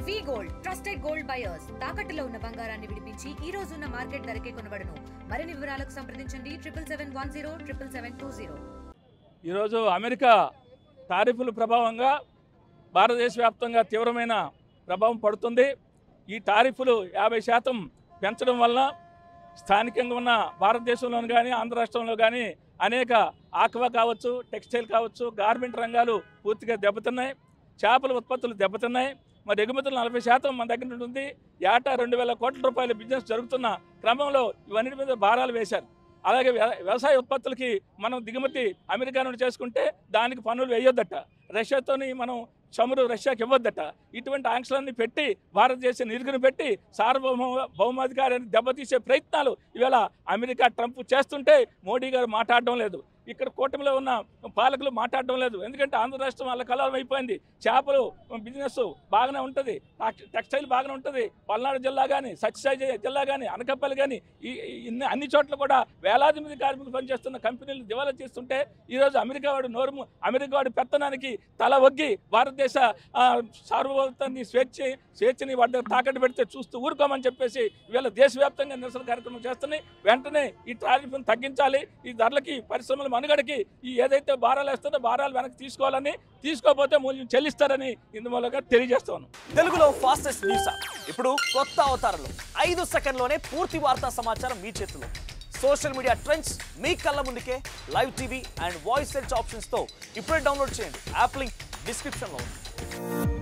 వి gold trusted gold buyers తాకట్టులో ఉన్న బంగారాన్ని విడిపించి ఈ రోజు ఉన్న మార్కెట్ ధరకే కొనబడును. మరిన్ని వివరాలకు సంప్రదించండి 77107720. ఈ రోజు అమెరికా టారిఫ్ల ప్రభావంగా భారతదేశ వ్యాప్తంగా తీవ్రమైన ప్రభావం పడుతుంది. ఈ టారిఫ్లు 50% పెంచడం వల్ల స్థానికంగా ఉన్న భారతదేశంలోని కానీ ఆంధ్ర రాష్ట్రంలో కానీ అనేక ఆక్వా కావచ్చు, టెక్స్టైల్ కావచ్చు, గార్మెంట్ రంగాలు పూర్తిగా దెబ్బతిన్నాయి. చేపల ఉత్పత్తులు దెబ్బతిన్నాయి. మరి ఎగుమతులు 40% మన దగ్గర ఉంటుంది. ఏటా 2,000 కోట్ల రూపాయల బిజినెస్ జరుగుతున్న క్రమంలో ఇవన్నిటి మీద భారాలు వేశారు. అలాగే వ్యవసాయ ఉత్పత్తులకి మనం దిగుమతి అమెరికా నుండి చేసుకుంటే దానికి పన్నులు వేయొద్దట. రష్యాతోని మనం చమురు రష్యాకి ఇవ్వద్దట. ఇటువంటి ఆంక్షలన్నీ పెట్టి భారతదేశం ఇరుగును పెట్టి భౌమాధికారాన్ని దెబ్బతీసే ప్రయత్నాలు ఇవాళ అమెరికా ట్రంప్ చేస్తుంటే మోడీ గారు మాట్లాడడం లేదు. ఇక్కడ కూటమిలో ఉన్న పాలకులు మాట్లాడడం లేదు. ఎందుకంటే ఆంధ్ర రాష్ట్రం వాళ్ళ కలవరం అయిపోయింది. చేపలు బిజినెస్ బాగానే ఉంటుంది, టెక్స్టైల్ బాగానే ఉంటుంది. పల్నాడు జిల్లా కానీ, సత్యసాయి జిల్లా కానీ, అనకాపల్లి కానీ అన్ని చోట్ల కూడా వేలాది మంది కార్మికులు పనిచేస్తున్న కంపెనీలు దివాలా చేస్తుంటే ఈరోజు అమెరికా వాడు పెత్తనానికి తల ఒగ్గి భారతదేశ సార్వభౌమత్వాన్ని స్వేచ్ఛని వాటి దగ్గర తాకట్టు పెడితే చూస్తూ ఊరుకోమని చెప్పేసి ఇవాళ దేశవ్యాప్తంగా నిరసన కార్యక్రమం చేస్తున్నాయి. వెంటనే ఈ టారిఫ్ను తగ్గించాలి. ఈ ధరలకి పరిశ్రమల మనుగడకి ఈ ఏదైతే భారాలు వేస్తారో భారాలు వెనక్కి తీసుకోవాలని, తీసుకోకపోతే మూల్యం చెల్లిస్తారని ఇందుమూలంగా తెలియజేస్తాను. తెలుగులో ఫాస్టెస్ట్ న్యూస్ ఇప్పుడు కొత్త అవతారంలో 5 సెకండ్లోనే పూర్తి వార్తా సమాచారం మీ చేతిలో. సోషల్ మీడియా ట్రెండ్స్ మీ కళ్ళ ముందుకే live TV and voice search ఆప్షన్స్తో ఇప్పుడే డౌన్లోడ్ చేయండి. యాప్ లింక్ డిస్క్రిప్షన్లో ఉంది.